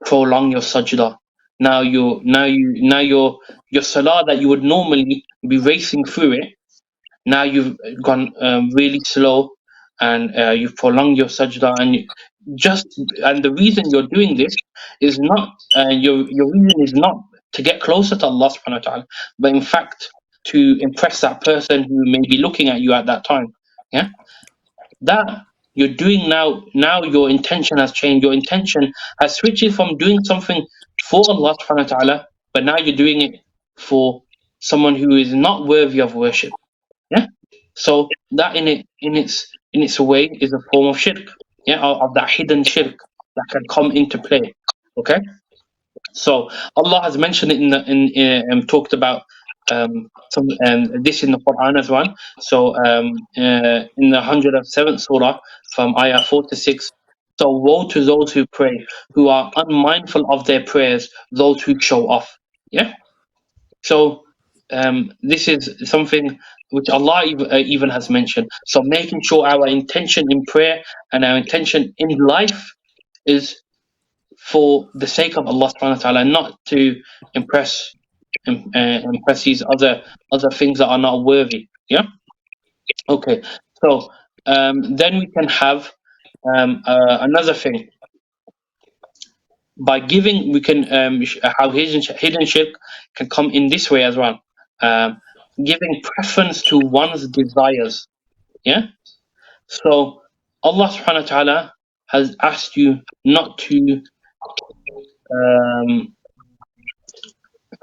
prolong your sajda. Your salah that you would normally be racing through it. Now you've gone really slow, and you've prolonged your sajda, and the reason you're doing this is not your reason is not to get closer to Allah subhanahu wa ta'ala, but in fact to impress that person who may be looking at you at that time. Yeah, that you're doing now your intention has changed. Your intention has switched from doing something for Allah subhanahu wa ta'ala, but now you're doing it for someone who is not worthy of worship. Yeah. So that in its way is a form of shirk. Yeah, of that hidden shirk that can come into play. Okay. So Allah has mentioned it talked about some this in the Quran as well. So in the 107th surah from ayah 4 to 6. So woe to those who pray, who are unmindful of their prayers, those who show off. Yeah. So this is something which Allah even has mentioned. So making sure our intention in prayer and our intention in life is for the sake of Allah subhanahu wa ta'ala, not to impress these other things that are not worthy. Yeah. Okay. So then we can have another thing. By giving, we can how hidden shirk can come in this way as well. Giving preference to one's desires. Yeah. So Allah subhanahu wa ta'ala has asked you not to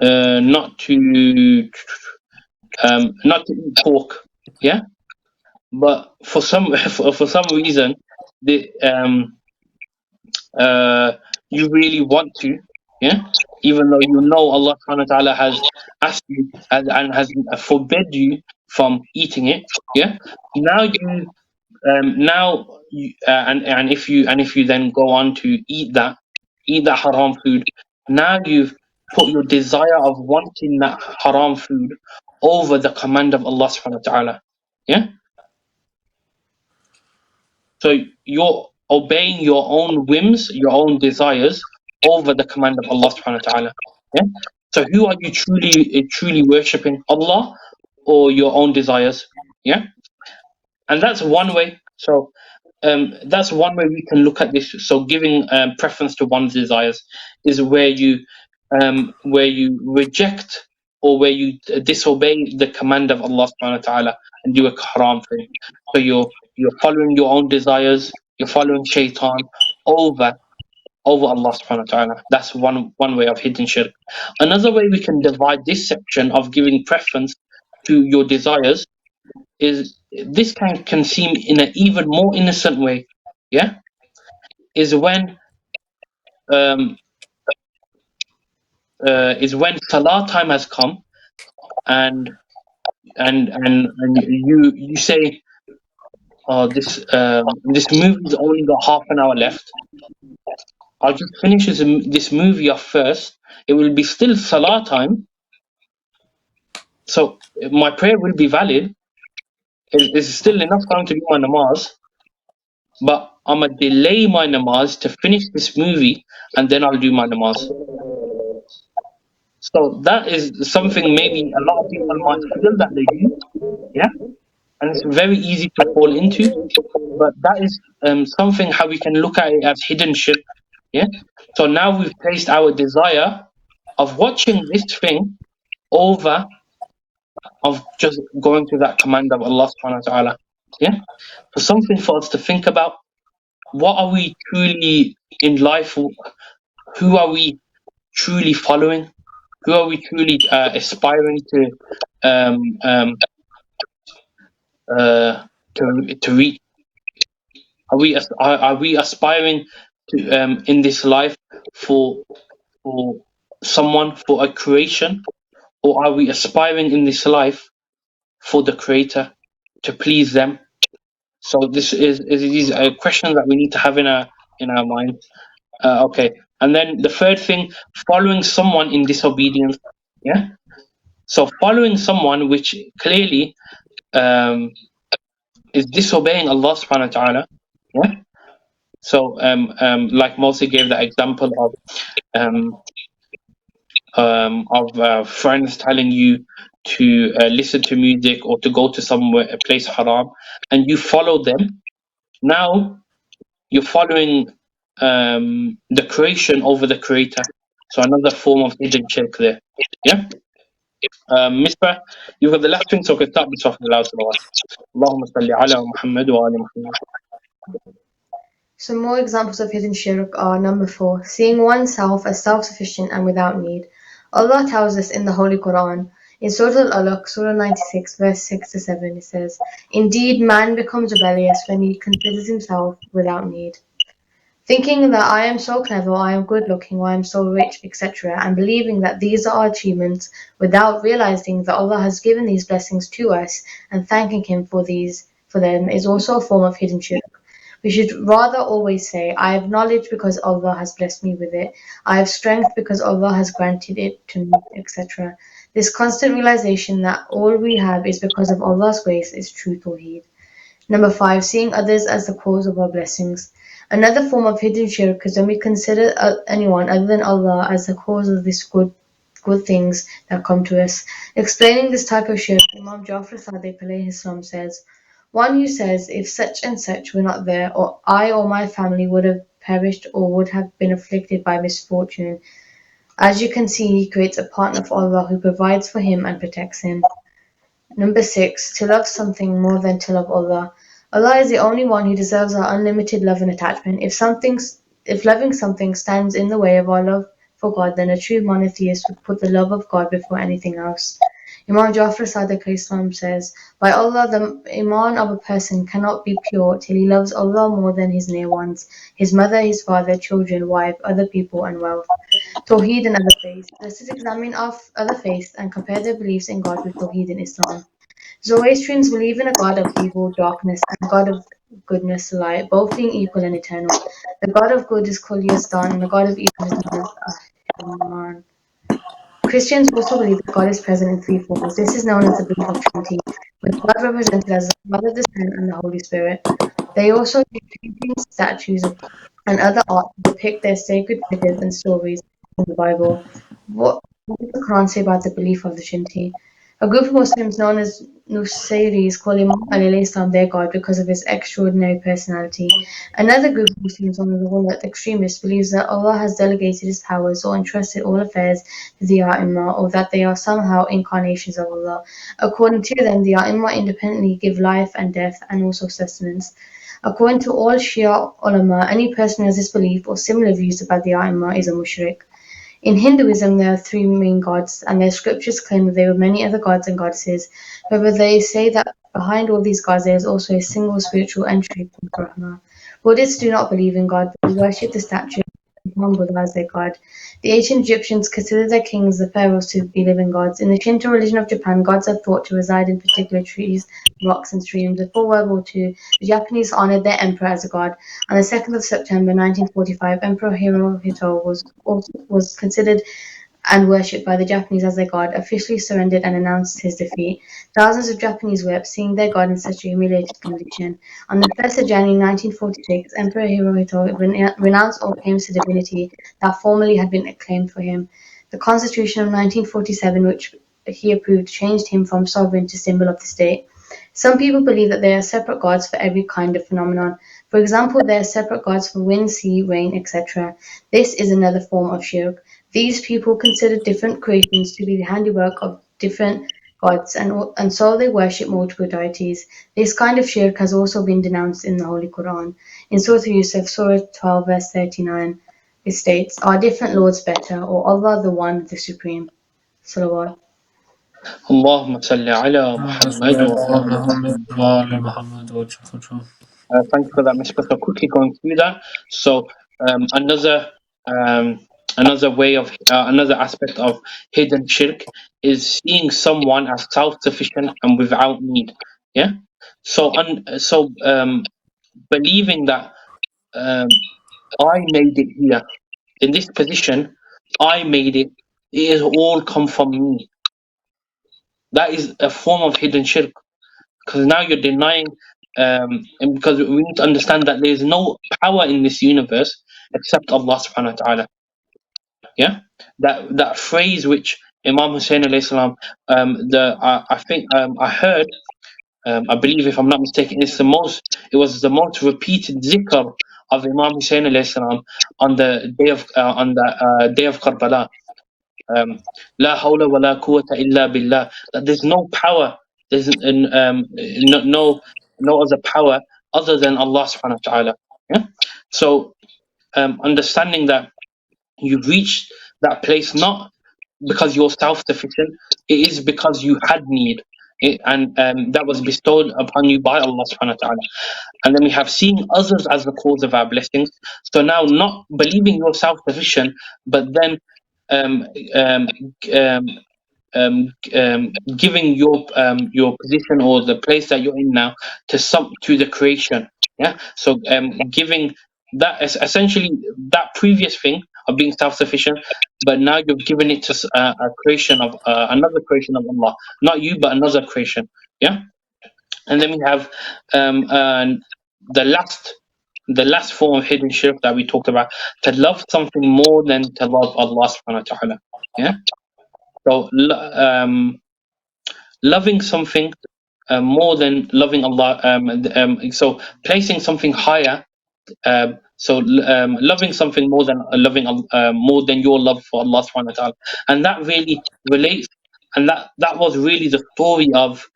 not to eat pork. Yeah. But for some for some reason the you really want to, yeah, even though you know Allah subhanahu wa ta'ala has asked you and has forbid you from eating it, yeah. Now and if you then go on to eat that haram food, now you've put your desire of wanting that haram food over the command of Allah subhanahu wa ta'ala. Yeah. So you're obeying your own whims, your own desires over the command of Allah subhanahu wa ta'ala. Yeah? So who are you truly worshipping? Allah or your own desires? Yeah? And that's one way. So that's one way we can look at this. So giving preference to one's desires is where you reject or where you disobey the command of Allah subhanahu wa ta'ala and do a haram thing. So you're following your own desires, you're following shaitan over over Allah subhanahu wa ta'ala. That's one way of hidden shirk. Another way we can divide this section of giving preference to your desires is this can seem in an even more innocent way. Yeah, is um when salah time has come and you say, oh, this movie's only got half an hour left. I'll just finish this movie off first. It will be still salah time, so my prayer will be valid. It's still enough time to do my namaz, but I'm gonna delay my namaz to finish this movie, and then I'll do my namaz. So that is something maybe a lot of people might feel that they do, yeah, and it's very easy to fall into. But that is something how we can look at it as hidden shirk, yeah. So now we've placed our desire of watching this thing over of just going to that command of Allah subhanahu wa ta'ala. Yeah. So something for us to think about. What are we truly in life? Who are we truly following? Who are we truly aspiring um, um, to reach? Are we aspiring to in this life for for someone, for a creation, or are we aspiring in this life for the Creator, to please them? So this is these are questions that we need to have in our mind. Okay, and then the third thing, following someone in disobedience. Yeah. So following someone which clearly is disobeying Allah subhanahu wa ta'ala. Yeah. So like Moses gave that example of friends telling you to listen to music or to go to somewhere a place haram, and you follow them. Now you're following the creation over the creator. So another form of hidden shirk there. Yeah. Misbah, you've got the last thing, so we can start this off with loud salawat. Allahumma salli ala Muhammad wa ali Muhammad. Some more examples of hidden shirk are: number 4, seeing oneself as self-sufficient and without need. Allah tells us in the Holy Quran, in Surah Al-Alaq, Surah 96, verse 6 to 7, it says, "Indeed, man becomes rebellious when he considers himself without need, thinking that I am so clever, I am good-looking, or I am so rich, etc., and believing that these are our achievements, without realizing that Allah has given these blessings to us, and thanking Him for them is also a form of hidden shirk. We should rather always say, I have knowledge because Allah has blessed me with it. I have strength because Allah has granted it to me, etc. This constant realization that all we have is because of Allah's grace is true Tawhid. Number 5, seeing others as the cause of our blessings. Another form of hidden shirk is when we consider anyone other than Allah as the cause of these good things that come to us. Explaining this type of shirk, Imam Jafar Sadiq alayhi salam says, one who says, if such and such were not there, or I or my family would have perished or would have been afflicted by misfortune. As you can see, he creates a partner for Allah who provides for him and protects him. Number 6, to love something more than to love Allah. Allah is the only one who deserves our unlimited love and attachment. If loving something stands in the way of our love for God, then a true monotheist would put the love of God before anything else. Imam Jafar Sadiq Islam says, by Allah, the iman of a person cannot be pure till he loves Allah more than his near ones, his mother, his father, children, wife, other people, and wealth. Tawhid and other faiths. Let us examine our other faiths and compare their beliefs in God with Tawhid in Islam. Zoroastrians believe in a God of evil, darkness, and a God of goodness, light, both being equal and eternal. The God of good is called Yazdan, and the God of evil is known as Ahriman. Christians also believe that God is present in 3 forms. This is known as the belief of Trinity, with God represented as the Father, the Son, and the Holy Spirit. They also use paintings, statues, and other art to depict their sacred figures and stories in the Bible. What does the Quran say about the belief of the Trinity? A group of Muslims known as Nusayris call Imam Ali alayhi salam their God because of his extraordinary personality. Another group of Muslims known as the Wallet extremists believes that Allah has delegated his powers or entrusted all affairs to the A'imma, or that they are somehow incarnations of Allah. According to them, the A'imma independently give life and death and also sustenance. According to all Shia ulama, any person who has this belief or similar views about the A'imma is a mushrik. In Hinduism, there are three main gods, and their scriptures claim that there were many other gods and goddesses. However, they say that behind all these gods there is also a single spiritual entry from Brahma. Buddhists do not believe in God, but they worship the statue of Buddha as their god. The ancient Egyptians considered their kings, the pharaohs, to be living gods. In the Shinto religion of Japan, gods are thought to reside in particular trees, rocks, and streams. Before World War II, the Japanese honored their emperor as a god. On the 2nd of September 1945, Emperor Hirohito was considered and worshipped by the Japanese as their god, officially surrendered and announced his defeat. Thousands of Japanese wept, seeing their god in such a humiliated condition. On the 1st of January 1946, Emperor Hirohito renounced all claims to divinity that formerly had been acclaimed for him. The Constitution of 1947, which he approved, changed him from sovereign to symbol of the state. Some people believe that there are separate gods for every kind of phenomenon. For example, there are separate gods for wind, sea, rain, etc. This is another form of shirk. These people consider different creations to be the handiwork of different gods, and so they worship multiple deities. This kind of shirk has also been denounced in the Holy Quran. In Surah Yusuf, Surah 12, verse 39, it states, "Are different lords better, or Allah the One, the Supreme?" Salawat. Allahumma salli ala Muhammad wa ala Muhammad. Thank you for that, Mr. So quickly going through that. So another um, another way of another aspect of hidden shirk is seeing someone as self-sufficient and without need. Yeah. So believing that I made it here in this position, I made it. It has all come from me. That is a form of hidden shirk, because now you're denying, and because we need to understand that there is no power in this universe except Allah subhanahu wa ta'ala. Yeah, that phrase which Imam Hussein alayhi salam, I think I heard, I believe if I'm not mistaken, it was the most repeated zikr of Imam Hussein alayhi salam on the day of Karbala. La hawla wa la quwwata illa billah. That there's no power, there's no other power other than Allah subhanahu wa ta'ala. Yeah. So understanding that you reached that place not because you're self-sufficient, it is because you had need. And that was bestowed upon you by Allah subhanahu wa ta'ala. And then we have seeing others as the cause of our blessings. So now not believing you're self-sufficient, but then um, um, um, giving your position or the place that you're in now to the creation. Yeah. So giving that is essentially that previous thing of being self-sufficient, but now you've given it to a creation of another creation of Allah, not you but another creation. Yeah. And then we have the last form of hidden shirk that we talked about, to love something more than to love Allah subhanahu wa ta'ala. Yeah. So loving something more than loving Allah. So placing something higher. Loving something more than more than your love for Allah subhanahu wa ta'ala, and that really relates, and that was really the story of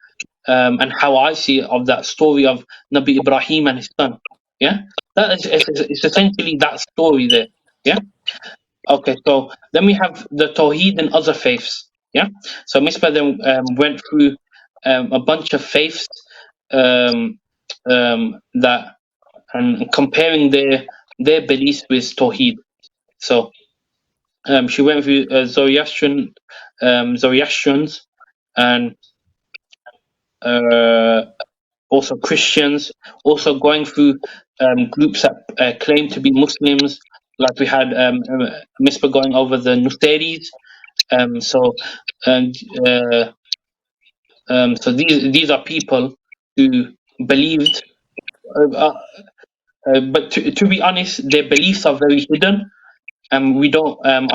and how I see it, of that story of Nabi Ibrahim and his son. Yeah, that is it's essentially that story there. Yeah. Okay, so then we have the Tawhid and other faiths. Yeah, so Misbah then went through a bunch of faiths, that, and comparing their beliefs with Tawhid. So she went through Zoroastrians, and also Christians, also going through groups that claim to be Muslims, like we had Misbah going over the Nusayris. And so these are people who believed, but to be honest, their beliefs are very hidden, and we don't. I'm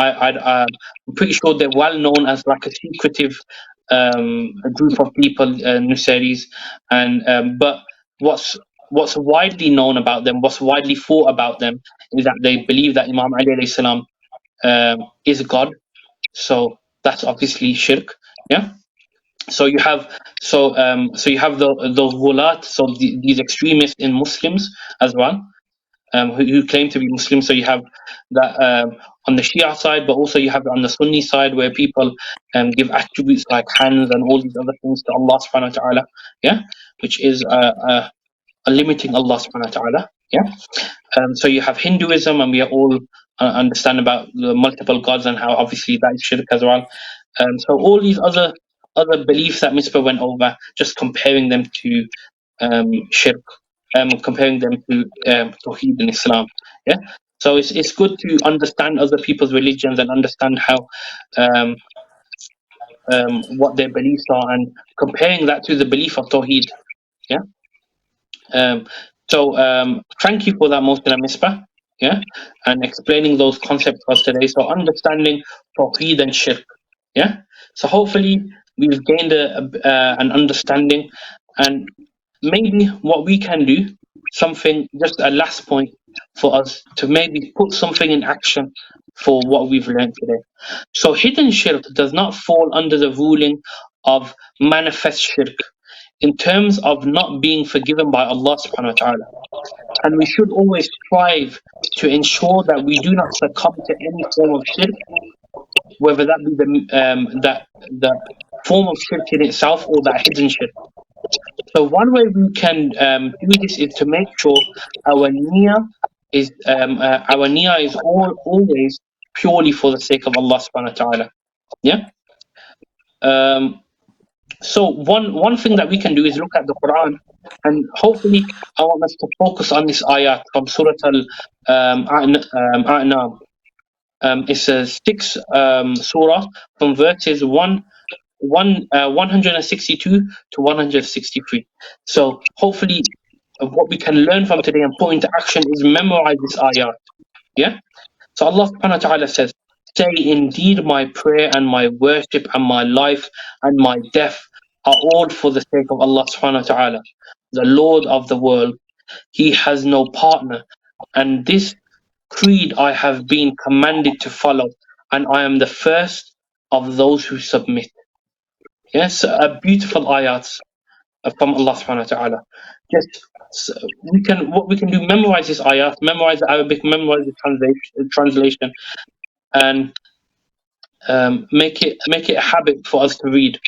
pretty sure they're well known as like a secretive group of people, Nusayris, and but what's widely known about them, what's widely thought about them, is that they believe that Imam Ali alayhi salam is God. So that's obviously shirk. Yeah. So you have so you have those ghulat, so these extremists in Muslims as well, who claim to be Muslim. So you have that on the Shia side, but also you have it on the Sunni side, where people give attributes like hands and all these other things to Allah subhanahu wa ta'ala, yeah, which is limiting Allah subhanahu wa ta'ala, yeah. So you have Hinduism, and we are all understand about the multiple gods and how obviously that is shirk as well. So all these other beliefs that Misbah went over, just comparing them to shirk, comparing them to Tawhid in Islam. Yeah. So it's good to understand other people's religions and understand how um, what their beliefs are, and comparing that to the belief of Tawhid. Yeah. Um, thank you for that, Mohsin and Misbah. Yeah, and explaining those concepts for us today. So understanding Tawheed and Shirk. Yeah. So hopefully we've gained an understanding, and maybe what we can do, something, just a last point for us to maybe put something in action for what we've learned today. So hidden shirk does not fall under the ruling of manifest shirk in terms of not being forgiven by Allah subhanahu wa ta'ala. And we should always strive to ensure that we do not succumb to any form of shirk, whether that be the form of shirk in itself or that hidden shirk. So one way we can do this is to make sure our niyyah is always purely for the sake of Allah subhanahu wa ta'ala. Yeah. Um, so one thing that we can do is look at the Quran, and hopefully I want us to focus on this ayat from Surah Al-A'nam. It's a six surah from verses 162 to 163. So hopefully what we can learn from today and put into action is memorize this ayat. Yeah. So Allah subhanahu wa ta'ala says, say indeed my prayer and my worship and my life and my death are all for the sake of Allah subhanahu wa ta'ala, the Lord of the world. He has no partner, and this creed I have been commanded to follow, and I am the first of those who submit. Yes, a beautiful ayat from Allah subhanahu wa ta'ala. Just what we can do, memorize this ayat, memorize the Arabic, memorize the translation, and make it a habit for us to read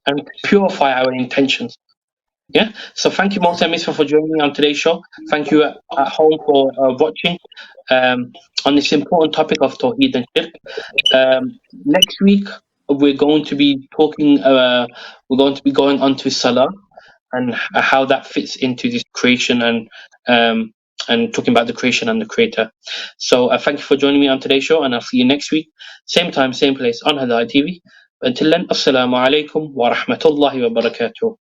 and purify our intentions. Yeah. So thank you, Mohsen Misfa, for joining me on today's show. Thank you at home for watching on this important topic of Tawheed and Shirk. Next week we're going to be talking. We're going to be going on to Salah and how that fits into this creation, and talking about the creation and the creator. So thank you for joining me on today's show, and I'll see you next week, same time, same place on Hidayat TV. Until then, assalamu alaikum wa rahmatullahi wa barakatuh.